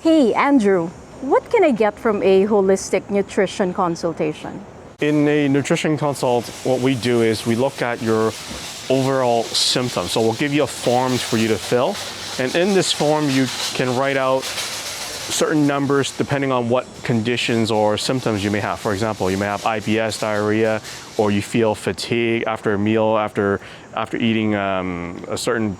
Hey, Andrew, what can I get from a holistic nutrition consultation? In a nutrition consult, what we do is we look at your overall symptoms. So we'll give you a form for you to fill. And in this form, you can write out certain numbers depending on what conditions or symptoms you may have. For example, you may have IBS, diarrhea, or you feel fatigue after a meal, after eating a certain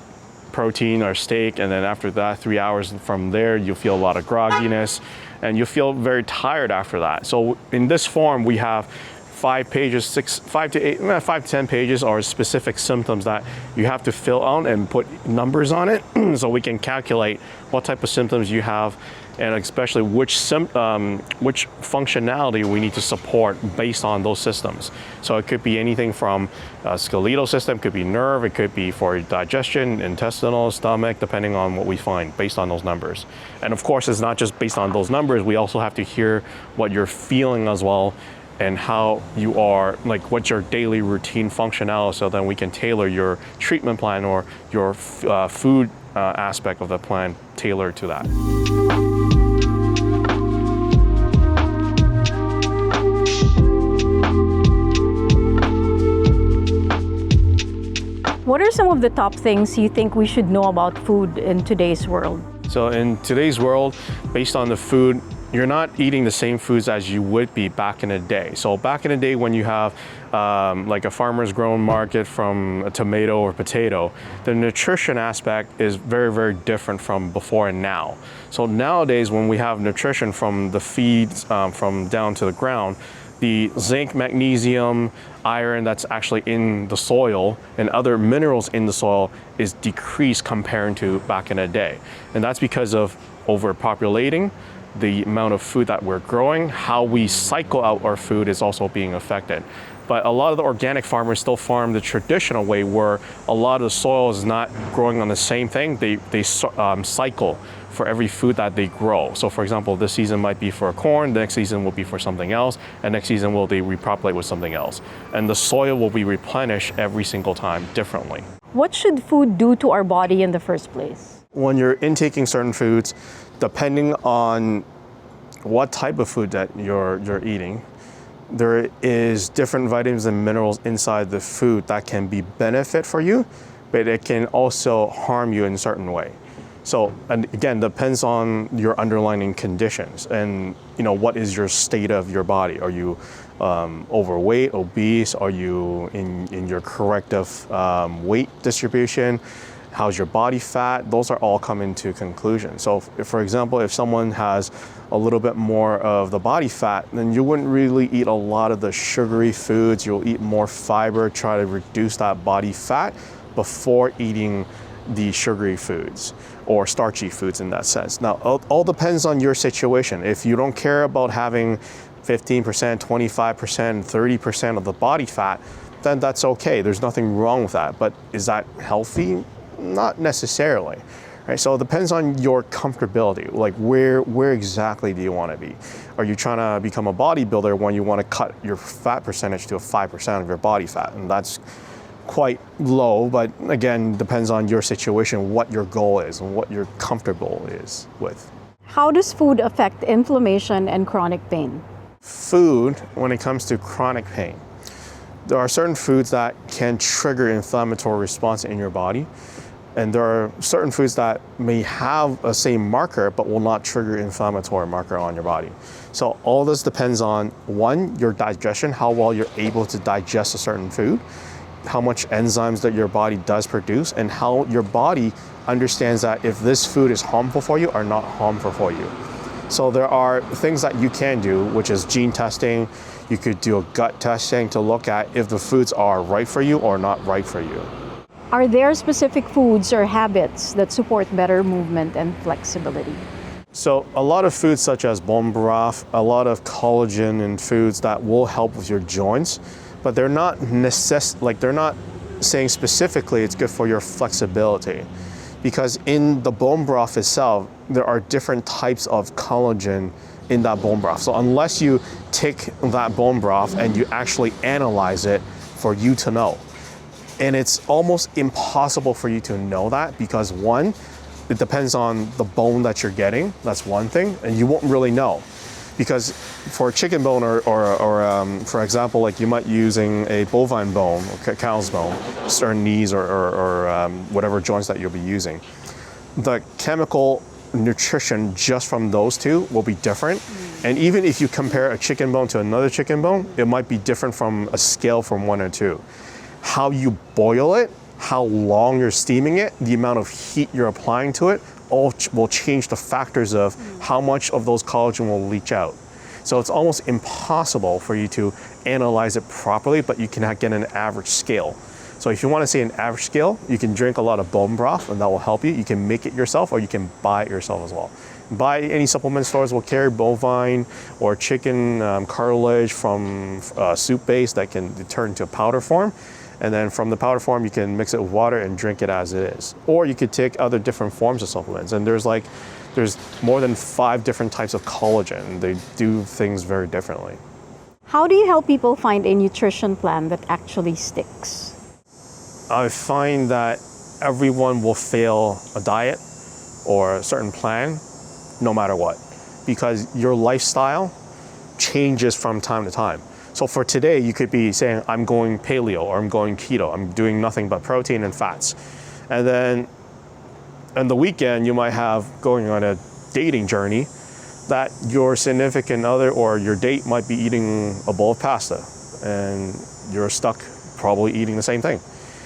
protein or steak, and then after that, 3 hours from there, you'll feel a lot of grogginess, and you'll feel very tired after that. So in this form, we have 5 pages, 5 to 10 pages are specific symptoms that you have to fill out and put numbers on it so we can calculate what type of symptoms you have and especially which functionality we need to support based on those systems. So it could be anything from skeletal system, could be nerve, it could be for digestion, intestinal, stomach, depending on what we find based on those numbers. And of course, it's not just based on those numbers, we also have to hear what you're feeling as well and how you are, like what's your daily routine functionality, so then we can tailor your treatment plan or your food aspect of the plan tailored to that. What are some of the top things you think we should know about food in today's world? So in today's world, based on the food, you're not eating the same foods as you would be back in the day. So back in the day when you have like a farmer's grown market from a tomato or potato, the nutrition aspect is very, very different from before and now. So nowadays when we have nutrition from the feeds from down to the ground, the zinc, magnesium, iron that's actually in the soil and other minerals in the soil is decreased compared to back in the day. And that's because of overpopulating, the amount of food that we're growing, how we cycle out our food is also being affected. But a lot of the organic farmers still farm the traditional way where a lot of the soil is not growing on the same thing. They cycle for every food that they grow. So for example, this season might be for corn, the next season will be for something else, and next season they repopulate with something else. And the soil will be replenished every single time differently. What should food do to our body in the first place? When you're intaking certain foods, depending on what type of food that you're eating, there is different vitamins and minerals inside the food that can be benefit for you, but it can also harm you in a certain way. So, and again, depends on your underlying conditions and what is your state of your body. Are you overweight, obese? Are you in your corrective weight distribution? How's your body fat? Those are all come into conclusion. So if, for example, if someone has a little bit more of the body fat, then you wouldn't really eat a lot of the sugary foods. You'll eat more fiber, try to reduce that body fat before eating the sugary foods or starchy foods in that sense. Now, all depends on your situation. If you don't care about having 15%, 25%, 30% of the body fat, then that's okay. There's nothing wrong with that. But is that healthy? Not necessarily. Right? So it depends on your comfortability. Like where exactly do you want to be? Are you trying to become a bodybuilder when you want to cut your fat percentage to 5% of your body fat? And that's quite low, but again, depends on your situation, what your goal is and what you're comfortable is with. How does food affect inflammation and chronic pain? Food, when it comes to chronic pain, there are certain foods that can trigger inflammatory response in your body. And there are certain foods that may have a same marker, but will not trigger inflammatory marker on your body. So all this depends on, one, your digestion, how well you're able to digest a certain food, how much enzymes that your body does produce, and how your body understands that if this food is harmful for you or not harmful for you. So there are things that you can do, which is gene testing. You could do a gut testing to look at if the foods are right for you or not right for you. Are there specific foods or habits that support better movement and flexibility? So a lot of foods such as bone broth, a lot of collagen and foods that will help with your joints, but they're not they're not saying specifically it's good for your flexibility. Because in the bone broth itself, there are different types of collagen in that bone broth. So unless you take that bone broth and you actually analyze it for you to know. And it's almost impossible for you to know that because one, it depends on the bone that you're getting. That's one thing, and you won't really know. Because for a chicken bone or for example, like you might using a bovine bone or cow's bone, certain knees or whatever joints that you'll be using, the chemical nutrition just from those two will be different. And even if you compare a chicken bone to another chicken bone, it might be different from a scale from 1 or 2. How you boil it, how long you're steaming it, the amount of heat you're applying to it, all will change the factors of how much of those collagen will leach out. So it's almost impossible for you to analyze it properly, but you can get an average scale. So if you want to see an average scale, you can drink a lot of bone broth and that will help you. You can make it yourself or you can buy it yourself as well. Buy any supplement stores will carry bovine or chicken cartilage from soup base that can turn into a powder form. And then from the powder form, you can mix it with water and drink it as it is. Or you could take other different forms of supplements. And there's more than 5 different types of collagen. They do things very differently. How do you help people find a nutrition plan that actually sticks? I find that everyone will fail a diet or a certain plan no matter what, because your lifestyle changes from time to time. So for today, you could be saying, I'm going paleo or I'm going keto. I'm doing nothing but protein and fats. And then on the weekend, you might have going on a dating journey that your significant other or your date might be eating a bowl of pasta and you're stuck probably eating the same thing.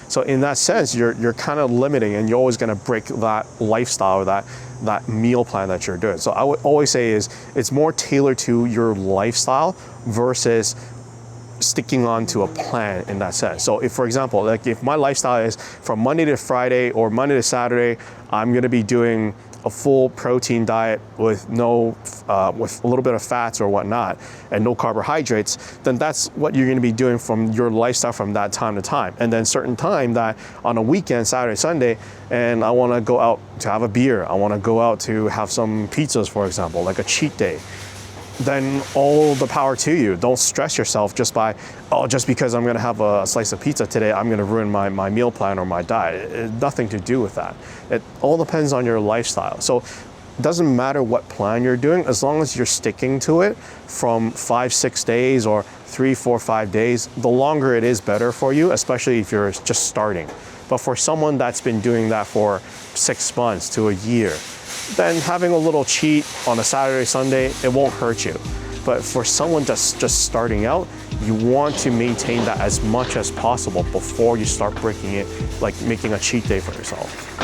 So in that sense, you're kind of limiting and you're always going to break that lifestyle, that meal plan that you're doing. So I would always say it's more tailored to your lifestyle versus sticking on to a plan in that sense. So if, for example, like if my lifestyle is from Monday to Friday or Monday to Saturday, I'm going to be doing a full protein diet with with a little bit of fats or whatnot and no carbohydrates, then that's what you're going to be doing from your lifestyle from that time to time. And then certain time that on a weekend, Saturday, Sunday, and I want to go out to have a beer, I want to go out to have some pizzas, for example, like a cheat day, then all the power to you. Don't stress yourself just because I'm going to have a slice of pizza today, I'm going to ruin my meal plan or my diet. Nothing to do with that. It all depends on your lifestyle. So it doesn't matter what plan you're doing, as long as you're sticking to it from 5-6 days or 3-4-5 days, the longer it is better for you, especially if you're just starting. But for someone that's been doing that for 6 months to a year, then having a little cheat on a Saturday, Sunday, it won't hurt you. But for someone just starting out, you want to maintain that as much as possible before you start breaking it, like making a cheat day for yourself.